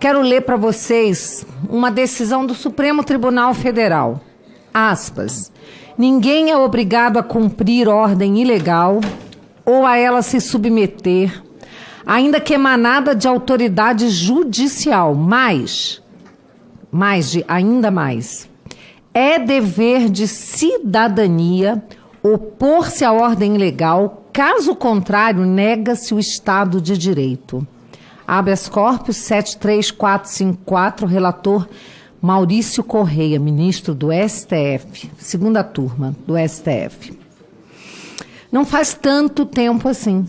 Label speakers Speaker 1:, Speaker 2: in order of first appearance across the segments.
Speaker 1: quero ler para vocês uma decisão do Supremo Tribunal Federal. Aspas. Ninguém é obrigado a cumprir ordem ilegal ou a ela se submeter, ainda que emanada de autoridade judicial, ainda mais. É dever de cidadania opor-se à ordem legal, caso contrário, nega-se o Estado de Direito. Habeas corpus 73454, relator Maurício Correia, ministro do STF, segunda turma do STF. Não faz tanto tempo assim.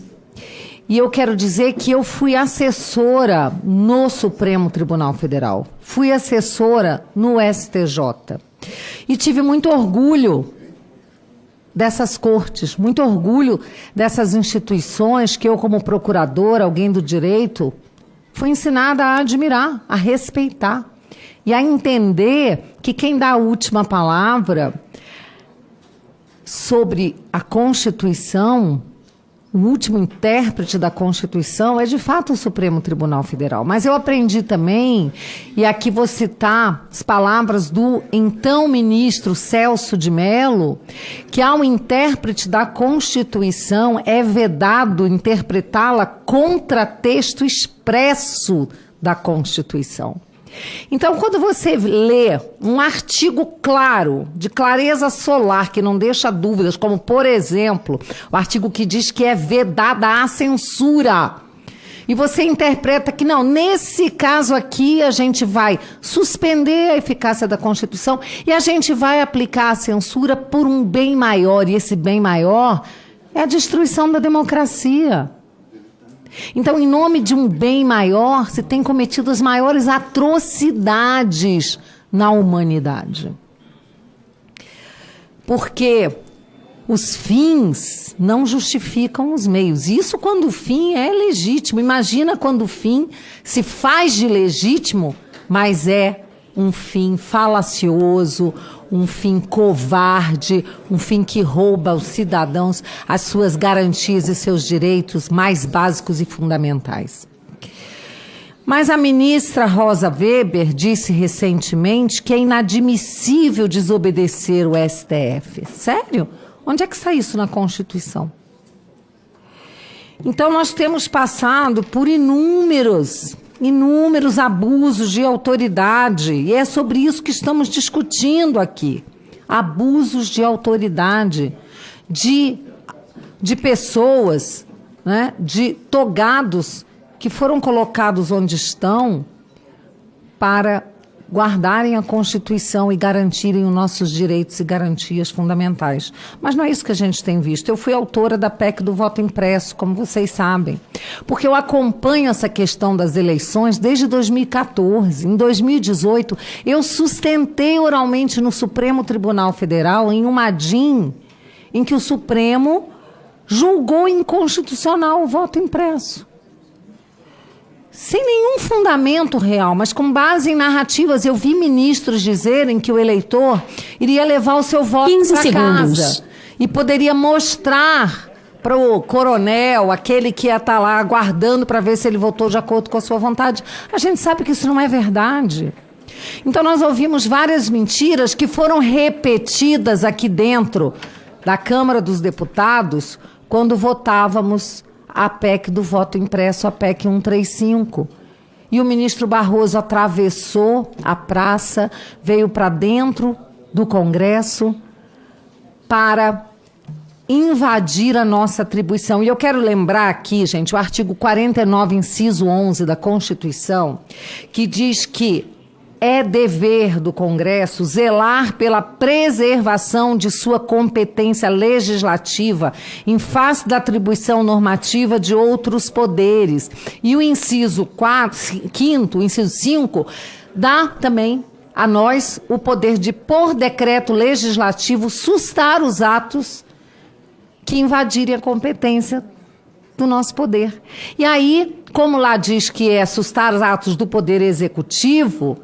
Speaker 1: E eu quero dizer que eu fui assessora no Supremo Tribunal Federal, fui assessora no STJ e tive muito orgulho dessas cortes, muito orgulho dessas instituições que eu, como procuradora, alguém do direito, fui ensinada a admirar, a respeitar e a entender que quem dá a última palavra sobre a Constituição, o último intérprete da Constituição, é de fato o Supremo Tribunal Federal. Mas eu aprendi também, e aqui vou citar as palavras do então ministro Celso de Mello, que ao intérprete da Constituição é vedado interpretá-la contra texto expresso da Constituição. Então, quando você lê um artigo claro, de clareza solar, que não deixa dúvidas, como, por exemplo, o artigo que diz que é vedada a censura, e você interpreta que, não, nesse caso aqui, a gente vai suspender a eficácia da Constituição e a gente vai aplicar a censura por um bem maior, e esse bem maior é a destruição da democracia. Então, em nome de um bem maior, se tem cometido as maiores atrocidades na humanidade. Porque os fins não justificam os meios. Isso quando o fim é legítimo. Imagina quando o fim se faz de legítimo, mas é um fim falacioso, um fim covarde, um fim que rouba aos cidadãos as suas garantias e seus direitos mais básicos e fundamentais. Mas a ministra Rosa Weber disse recentemente que é inadmissível desobedecer o STF. Sério? Onde é que está isso na Constituição? Então nós temos passado por inúmeros abusos de autoridade, e é sobre isso que estamos discutindo aqui. Abusos de autoridade, de pessoas, né, de togados que foram colocados onde estão para guardarem a Constituição e garantirem os nossos direitos e garantias fundamentais. Mas não é isso que a gente tem visto. Eu fui autora da PEC do voto impresso, como vocês sabem, porque eu acompanho essa questão das eleições desde 2014. Em 2018, eu sustentei oralmente no Supremo Tribunal Federal, em uma ADIM, em que o Supremo julgou inconstitucional o voto impresso. Sem nenhum fundamento real, mas com base em narrativas. Eu vi ministros dizerem que o eleitor iria levar o seu voto para casa e poderia mostrar para o coronel, aquele que ia estar lá aguardando para ver se ele votou de acordo com a sua vontade. A gente sabe que isso não é verdade. Então nós ouvimos várias mentiras que foram repetidas aqui dentro da Câmara dos Deputados quando votávamos a PEC do voto impresso, a PEC 135. E o ministro Barroso atravessou a praça, veio para dentro do Congresso para invadir a nossa atribuição. E eu quero lembrar aqui, gente, o artigo 49, inciso 11 da Constituição, que diz que é dever do Congresso zelar pela preservação de sua competência legislativa em face da atribuição normativa de outros poderes. E o inciso 5º, o inciso 5, dá também a nós o poder de, por decreto legislativo, sustar os atos que invadirem a competência do nosso poder. E aí, como lá diz que é sustar os atos do poder executivo,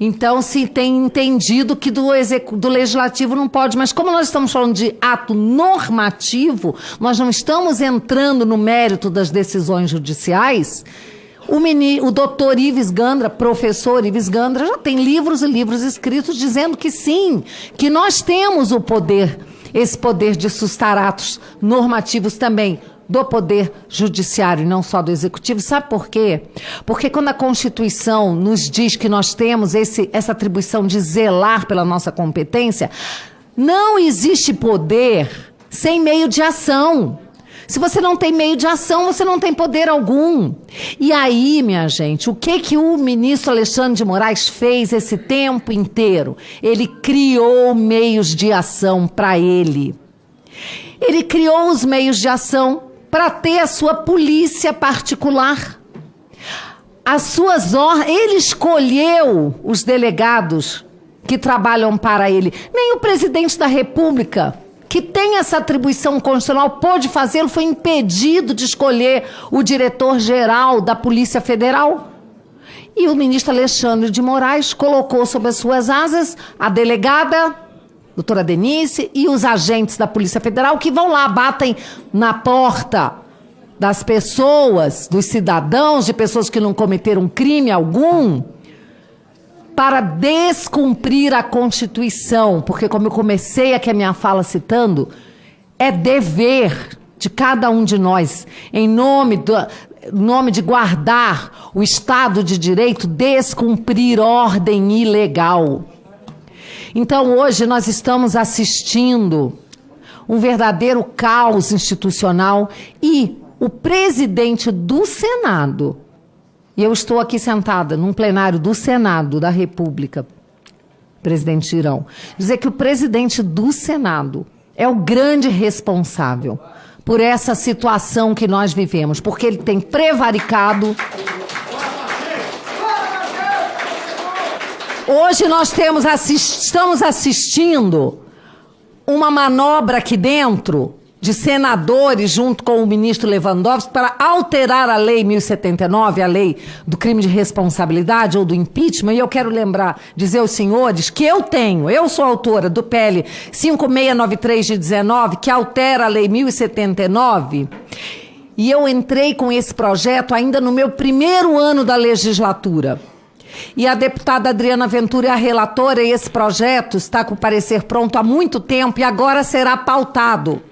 Speaker 1: então se tem entendido que do legislativo não pode, mas como nós estamos falando de ato normativo, nós não estamos entrando no mérito das decisões judiciais, O doutor Ives Gandra, professor Ives Gandra, já tem livros e livros escritos dizendo que sim, que nós temos o poder, esse poder de sustar atos normativos também do poder judiciário, não só do executivo. Sabe por quê? Porque quando a Constituição nos diz que nós temos essa atribuição de zelar pela nossa competência, não existe poder sem meio de ação. Se você não tem meio de ação, você não tem poder algum. E aí, minha gente, o que o ministro Alexandre de Moraes fez esse tempo inteiro? Ele criou meios de ação para ele. Ele criou os meios de ação para ter a sua polícia particular. Ele escolheu os delegados que trabalham para ele. Nem o presidente da República, que tem essa atribuição constitucional, pôde fazê-lo, foi impedido de escolher o diretor-geral da Polícia Federal. E o ministro Alexandre de Moraes colocou sob as suas asas a delegada, doutora Denise, e os agentes da Polícia Federal que vão lá, batem na porta das pessoas, dos cidadãos, de pessoas que não cometeram crime algum, para descumprir a Constituição, porque, como eu comecei aqui a minha fala citando, é dever de cada um de nós, em nome de guardar o Estado de Direito, descumprir ordem ilegal. Então, hoje nós estamos assistindo um verdadeiro caos institucional e o presidente do Senado, e eu estou aqui sentada num plenário do Senado da República, presidente Girão, dizer que o presidente do Senado é o grande responsável por essa situação que nós vivemos, porque ele tem prevaricado. Hoje nós estamos assistindo uma manobra aqui dentro de senadores junto com o ministro Lewandowski para alterar a Lei 1079, a lei do crime de responsabilidade ou do impeachment. E eu quero dizer aos senhores que eu sou autora do PL 5693 de 19, que altera a Lei 1079, e eu entrei com esse projeto ainda no meu primeiro ano da legislatura. E a deputada Adriana Ventura é a relatora, e esse projeto está com o parecer pronto há muito tempo e agora será pautado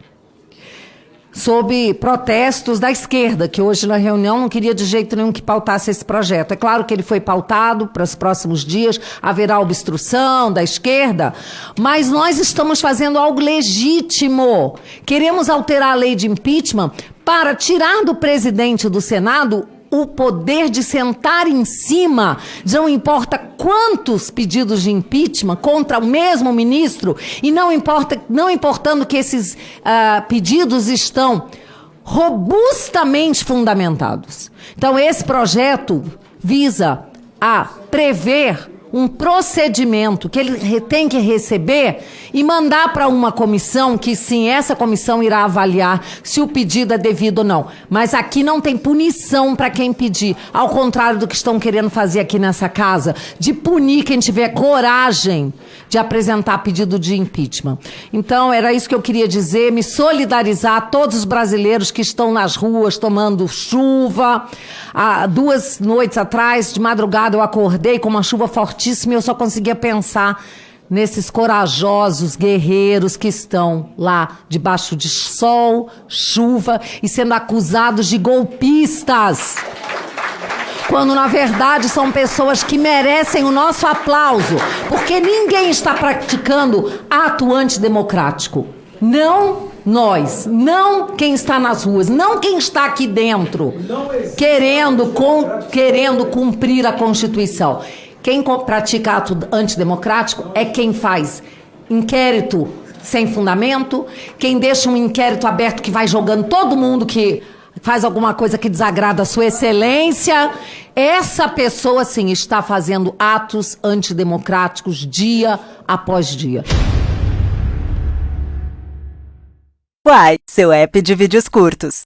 Speaker 1: sob protestos da esquerda, que hoje na reunião não queria de jeito nenhum que pautasse esse projeto. É claro que ele foi pautado para os próximos dias, haverá obstrução da esquerda, mas nós estamos fazendo algo legítimo. Queremos alterar a lei de impeachment para tirar do presidente do Senado o poder de sentar em cima, não importa quantos pedidos de impeachment contra o mesmo ministro, e não importando que esses pedidos estão robustamente fundamentados. Então, esse projeto visa a prever um procedimento que ele tem que receber e mandar para uma comissão, que sim, essa comissão irá avaliar se o pedido é devido ou não. Mas aqui não tem punição para quem pedir, ao contrário do que estão querendo fazer aqui nessa casa, de punir quem tiver coragem de apresentar pedido de impeachment. Então, era isso que eu queria dizer, me solidarizar a todos os brasileiros que estão nas ruas tomando chuva. Há 2 noites atrás, de madrugada, eu acordei com uma chuva fortíssima e eu só conseguia pensar nesses corajosos guerreiros que estão lá debaixo de sol, chuva e sendo acusados de golpistas, quando na verdade são pessoas que merecem o nosso aplauso, porque ninguém está praticando ato antidemocrático. Não nós, não quem está nas ruas, não quem está aqui dentro, querendo cumprir a Constituição. Quem pratica ato antidemocrático é quem faz inquérito sem fundamento, quem deixa um inquérito aberto que vai jogando todo mundo que faz alguma coisa que desagrada a sua excelência. Essa pessoa, sim, está fazendo atos antidemocráticos dia após dia.
Speaker 2: Uai, seu app de vídeos curtos.